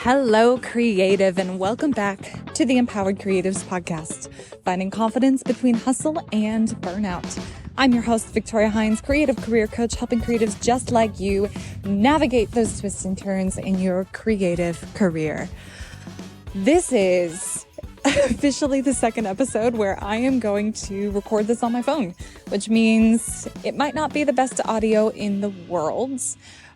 Hello, creative, and welcome back to the Empowered Creatives Podcast, finding confidence between hustle and burnout. I'm your host, Victoria Hines, creative career coach, helping creatives just like you navigate those twists and turns in your creative career. This is officially the second episode where I am going to record this on my phone, which means it might not be the best audio in the world.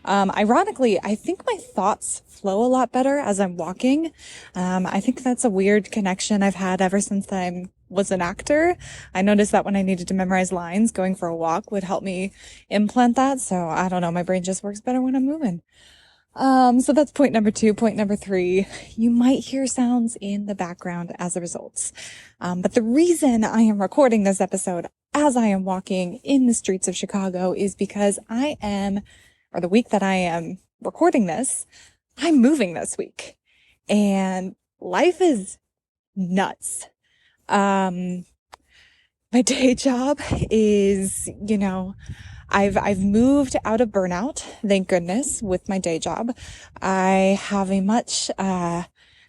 Ironically, I think my thoughts flow a lot better as I'm walking. I think that's a weird connection I've had ever since I was an actor. I noticed that when I needed to memorize lines, going for a walk would help me implant that. So I don't know, my brain just works better when I'm moving. So that's point number 2. Point number 3, you might hear sounds in the background as a result. But the reason I am recording this episode as I am walking in the streets of Chicago is because the week that I am recording this, I'm moving this week and life is nuts. My day job is, I've moved out of burnout, thank goodness, with my day job. I have a much,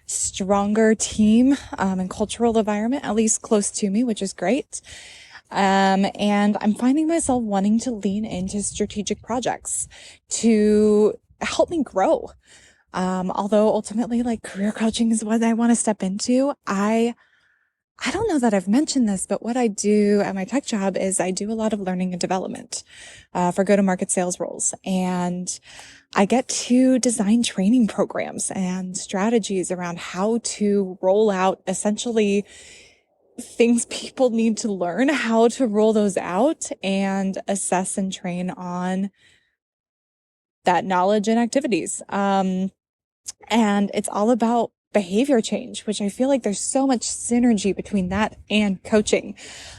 stronger team, and cultural environment, at least close to me, which is great. And I'm finding myself wanting to lean into strategic projects to help me grow. Although ultimately, like, career coaching is what I want to step into. I don't know that I've mentioned this, but what I do at my tech job is I do a lot of learning and development, for go-to-market sales roles. And I get to design training programs and strategies around how to roll out essentially things people need to learn, how to roll those out and assess and train on that knowledge and activities. And it's all about behavior change, which I feel like there's so much synergy between that and coaching.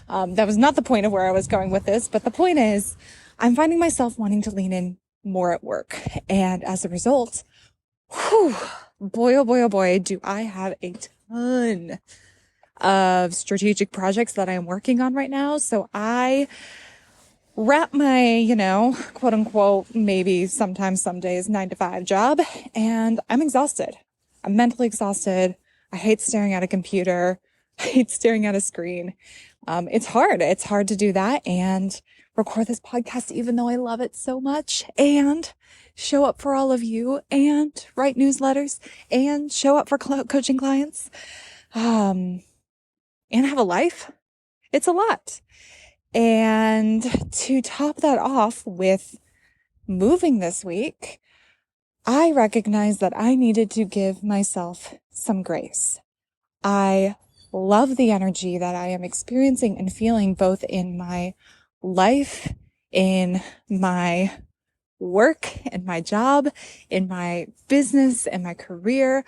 That was not the point of where I was going with this, but the point is I'm finding myself wanting to lean in more at work. And as a result, boy, oh boy, do I have a ton of strategic projects that I'm working on right now. So I wrap my, quote unquote, maybe sometimes some days 9-to-5 job, and I'm exhausted. I'm mentally exhausted. I hate staring at a computer. I hate staring at a screen. It's hard. It's hard to do that and record this podcast, even though I love it so much, and show up for all of you and write newsletters and show up for coaching clients. And have a life. It's a lot. And to top that off with moving this week, I recognized that I needed to give myself some grace. I love the energy that I am experiencing and feeling both in my life, in my work, in my job, in my business, in my career.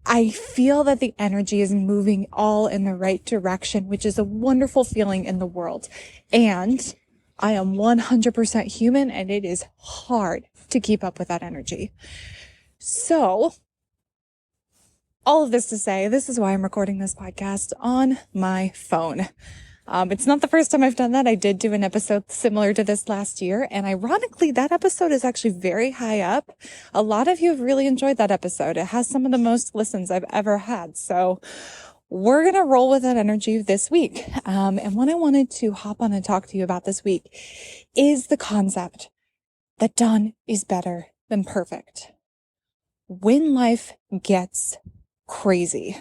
I feel that the energy is moving all in the right direction, which is a wonderful feeling in the world. And I am 100% human, and it is hard to keep up with that energy. So all of this to say, this is why I'm recording this podcast on my phone. It's not the first time I've done that. I did do an episode similar to this last year, and ironically, that episode is actually very high up. A lot of you have really enjoyed that episode. It has some of the most listens I've ever had. So we're going to roll with that energy this week. And what I wanted to hop on and talk to you about this week is the concept that done is better than perfect. When life gets crazy,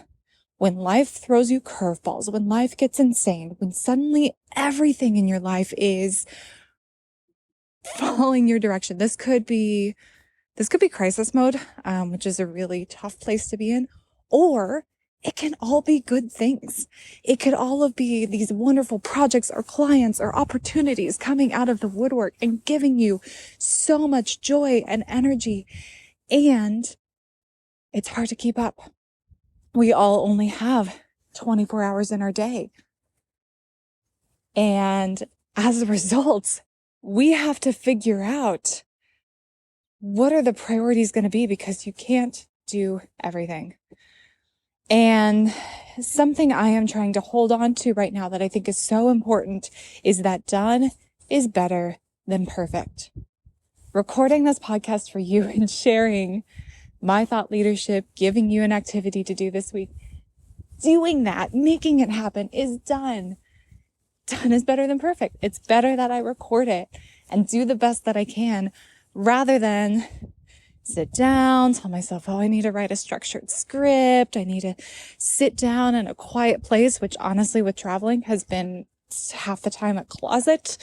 when life throws you curveballs, when life gets insane, when suddenly everything in your life is following your direction. This could be crisis mode, which is a really tough place to be in, or it can all be good things. It could all be these wonderful projects or clients or opportunities coming out of the woodwork and giving you so much joy and energy. And it's hard to keep up. We all only have 24 hours in our day. And as a result, we have to figure out what are the priorities going to be, because you can't do everything. And something I am trying to hold on to right now that I think is so important is that done is better than perfect. Recording this podcast for you and sharing my thought leadership, giving you an activity to do this week, doing that, making it happen is done. Done is better than perfect. It's better that I record it and do the best that I can rather than sit down, tell myself, oh, I need to write a structured script. I need to sit down in a quiet place, which honestly with traveling has been half the time a closet.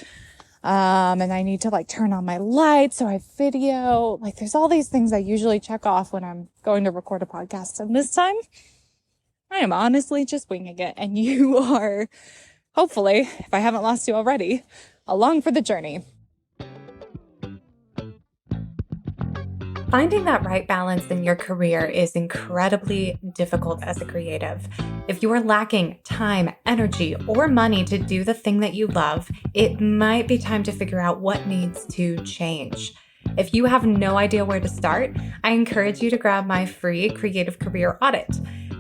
And I need to like turn on my lights so I have video. Like there's all these things I usually check off when I'm going to record a podcast. And this time I am honestly just winging it. And you are, hopefully, if I haven't lost you already, along for the journey. Finding that right balance in your career is incredibly difficult as a creative. If you are lacking time, energy, or money to do the thing that you love, it might be time to figure out what needs to change. If you have no idea where to start, I encourage you to grab my free Creative Career Audit.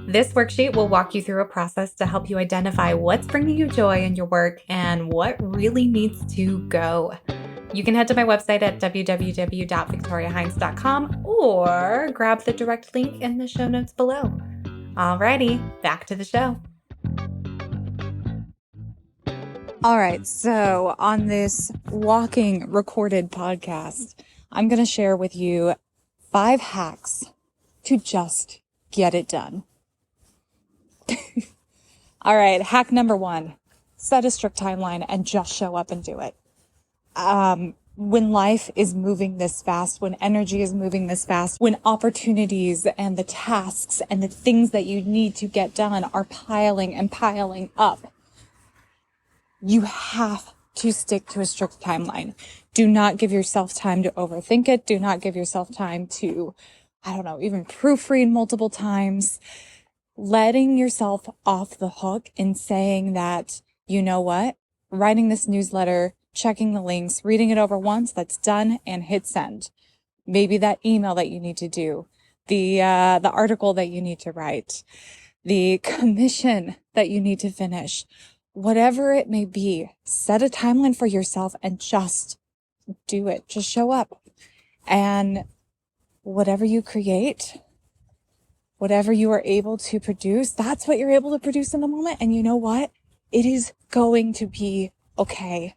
This worksheet will walk you through a process to help you identify what's bringing you joy in your work and what really needs to go. You can head to my website at www.victoriahines.com or grab the direct link in the show notes below. Alrighty, back to the show. All right, so on this walking recorded podcast, I'm going to share with you 5 hacks to just get it done. All right, hack number 1, set a strict timeline and just show up and do it. When life is moving this fast, when energy is moving this fast, when opportunities and the tasks and the things that you need to get done are piling and piling up, you have to stick to a strict timeline. Do not give yourself time to overthink it. Do not give yourself time to, even proofread multiple times. Letting yourself off the hook and saying that, you know what, writing this newsletter, checking the links, reading it over once, that's done, and hit send. Maybe that email that you need to do, the article that you need to write, the commission that you need to finish, whatever it may be, set a timeline for yourself and just do it. Just show up. And whatever you create, whatever you are able to produce, that's what you're able to produce in the moment. And you know what? It is going to be okay.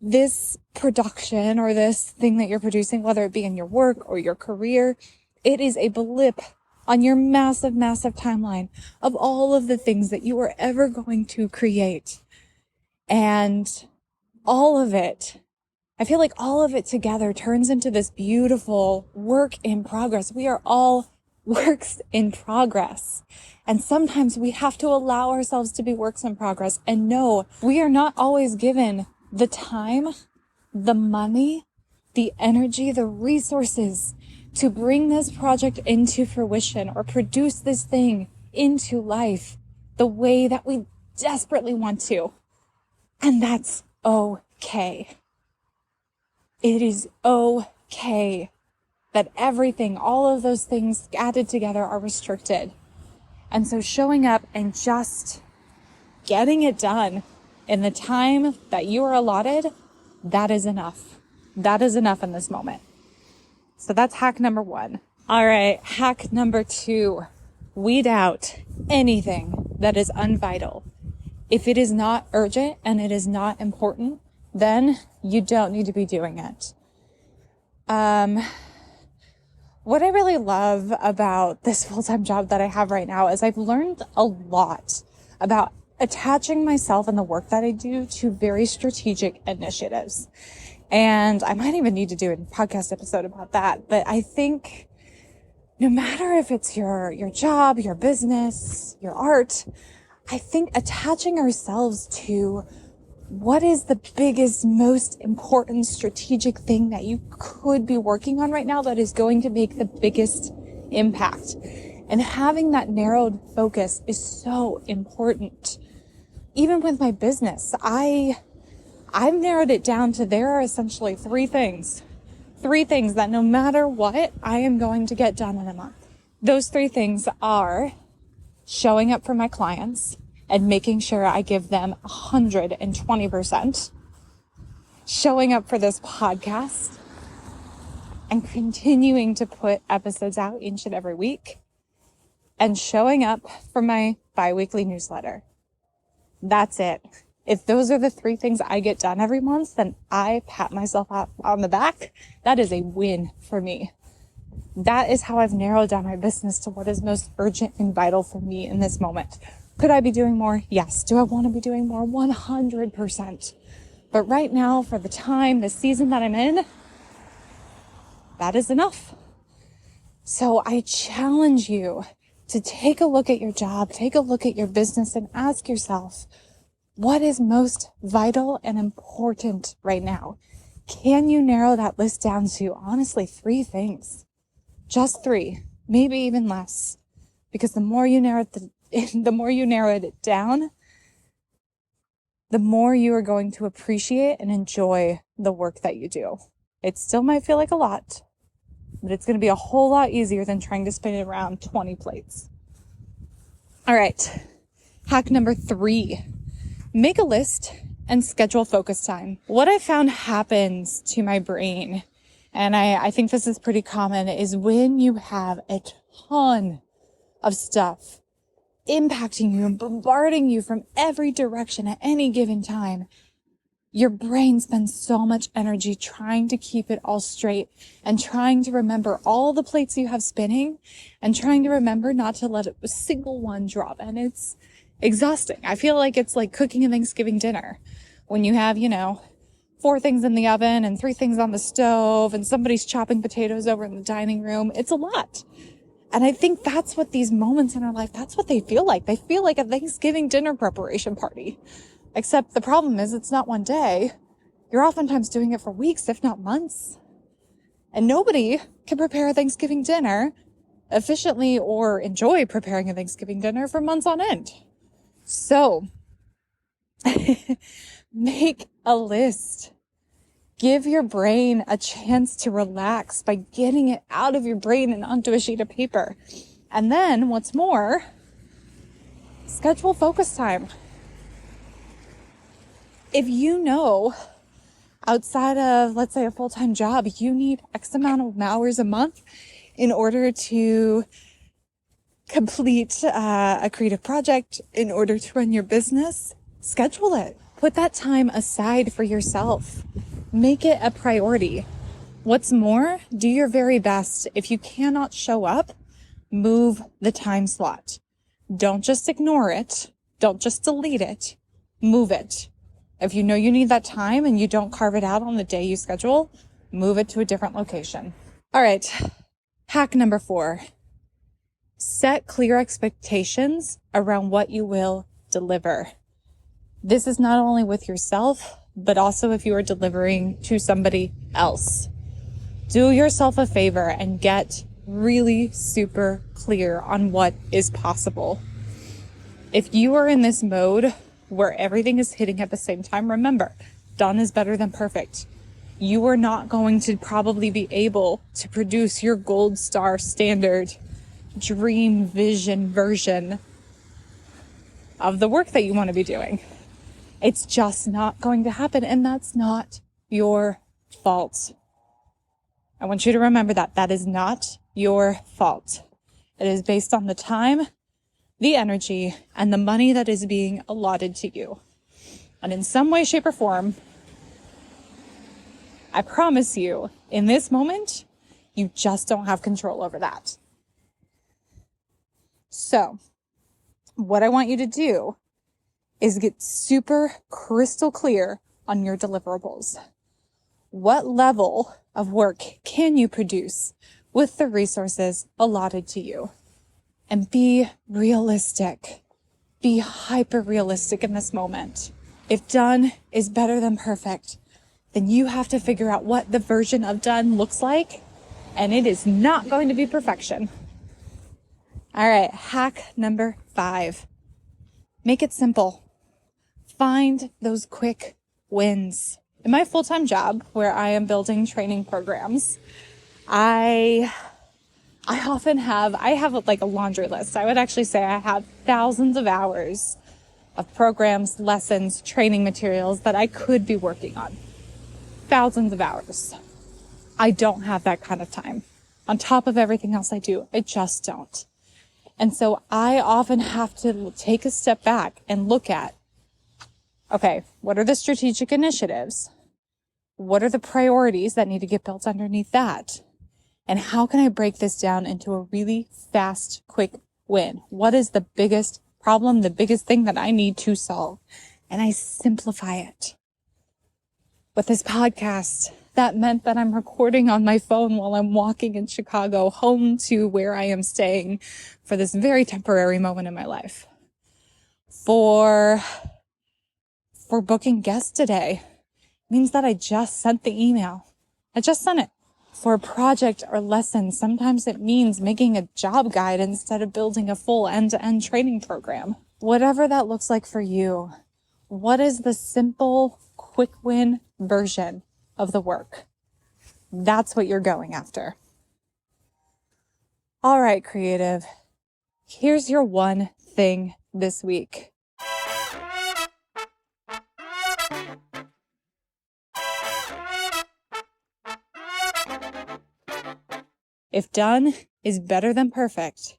This production or this thing that you're producing, whether it be in your work or your career, it is a blip on your massive, massive timeline of all of the things that you are ever going to create. And all of it, I feel like all of it together turns into this beautiful work in progress. We are all works in progress. And sometimes we have to allow ourselves to be works in progress. And no, we are not always given the time, the money, the energy, the resources to bring this project into fruition or produce this thing into life the way that we desperately want to. And that's okay. It is okay that everything, all of those things added together are restricted. And so showing up and just getting it done in the time that you are allotted, that is enough. That is enough in this moment. So that's hack number 1. All right, hack number 2, weed out anything that is unvital. If it is not urgent and it is not important, then you don't need to be doing it. What I really love about this full-time job that I have right now is I've learned a lot about attaching myself and the work that I do to very strategic initiatives. And I might even need to do a podcast episode about that. But I think no matter if it's your job, your business, your art, I think attaching ourselves to what is the biggest, most important strategic thing that you could be working on right now that is going to make the biggest impact. And having that narrowed focus is so important. Even with my business, I've narrowed it down to there are essentially 3 things. 3 things that no matter what, I am going to get done in a month. Those 3 things are showing up for my clients and making sure I give them 120%, showing up for this podcast, and continuing to put episodes out each and every week and showing up for my bi-weekly newsletter. That's it. If those are the 3 things I get done every month, then I pat myself on the back. That is a win for me. That is how I've narrowed down my business to what is most urgent and vital for me in this moment. Could I be doing more? Yes. Do I want to be doing more? 100%. But right now, for the time, the season that I'm in, that is enough. So I challenge you to take a look at your job, take a look at your business, and ask yourself, what is most vital and important right now? Can you narrow that list down to, honestly, 3 things? Just 3, maybe even less. Because the more you narrow it down, the more you are going to appreciate and enjoy the work that you do. It still might feel like a lot, but it's going to be a whole lot easier than trying to spin it around 20 plates. All right. Hack number 3, make a list and schedule focus time. What I found happens to my brain, and I think this is pretty common, is when you have a ton of stuff impacting you and bombarding you from every direction at any given time, your brain spends so much energy trying to keep it all straight and trying to remember all the plates you have spinning and trying to remember not to let a single one drop. And it's exhausting. I feel like it's like cooking a Thanksgiving dinner when you have, 4 things in the oven and 3 things on the stove and somebody's chopping potatoes over in the dining room. It's a lot. And I think that's what these moments in our life, that's what they feel like. They feel like a Thanksgiving dinner preparation party. Except the problem is it's not one day. You're oftentimes doing it for weeks, if not months. And nobody can prepare a Thanksgiving dinner efficiently or enjoy preparing a Thanksgiving dinner for months on end. So make a list. Give your brain a chance to relax by getting it out of your brain and onto a sheet of paper. And then, what's more, schedule focus time. If you know outside of, let's say, a full-time job, you need X amount of hours a month in order to complete a creative project, in order to run your business, schedule it. Put that time aside for yourself. Make it a priority. What's more, do your very best. If you cannot show up, move the time slot. Don't just ignore it. Don't just delete it. Move it. If you know you need that time and you don't carve it out on the day you schedule, move it to a different location. All right. Hack number 4. Set clear expectations around what you will deliver. This is not only with yourself, but also if you are delivering to somebody else. Do yourself a favor and get really super clear on what is possible. If you are in this mode where everything is hitting at the same time, remember, done is better than perfect. You are not going to probably be able to produce your gold star standard dream vision version of the work that you want to be doing. It's just not going to happen, and that's not your fault. I want you to remember that. That is not your fault. It is based on the time, the energy, and the money that is being allotted to you. And in some way, shape, or form, I promise you, in this moment, you just don't have control over that. So, what I want you to do is get super crystal clear on your deliverables. What level of work can you produce with the resources allotted to you? And be realistic. Be hyper realistic in this moment. If done is better than perfect, then you have to figure out what the version of done looks like, and it is not going to be perfection. All right, hack number 5. Make it simple. Find those quick wins. In my full-time job, where I am building training programs, I have like a laundry list. I would actually say I have thousands of hours of programs, lessons, training materials that I could be working on. Thousands of hours. I don't have that kind of time. On top of everything else I do, I just don't. And so I often have to take a step back and look at, okay, what are the strategic initiatives? What are the priorities that need to get built underneath that? And how can I break this down into a really fast, quick win? What is the biggest problem, the biggest thing that I need to solve? And I simplify it. With this podcast, that meant that I'm recording on my phone while I'm walking in Chicago home to where I am staying for this very temporary moment in my life. For booking guests today means that I just sent the email. I just sent it. For a project or lesson, sometimes it means making a job guide instead of building a full end-to-end training program. Whatever that looks like for you, what is the simple, quick win version of the work? That's what you're going after. All right, creative. Here's your one thing this week. If done is better than perfect,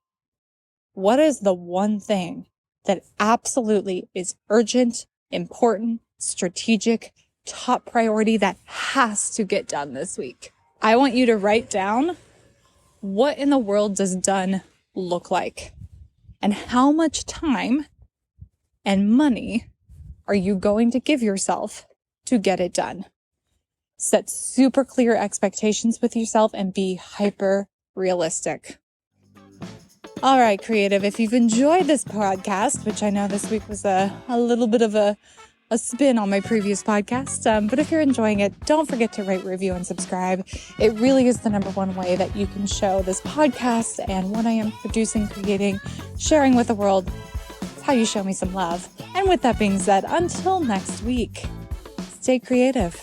what is the one thing that absolutely is urgent, important, strategic, top priority that has to get done this week? I want you to write down, what in the world does done look like? And how much time and money are you going to give yourself to get it done? Set super clear expectations with yourself and be hyper realistic. All right, creative, if you've enjoyed this podcast, which I know this week was a little bit of a spin on my previous podcast, but if you're enjoying it, don't forget to rate, review, and subscribe. It really is the number one way that you can show this podcast and what I am producing, creating, sharing with the world. It's how you show me some love. And with that being said, until next week, stay creative.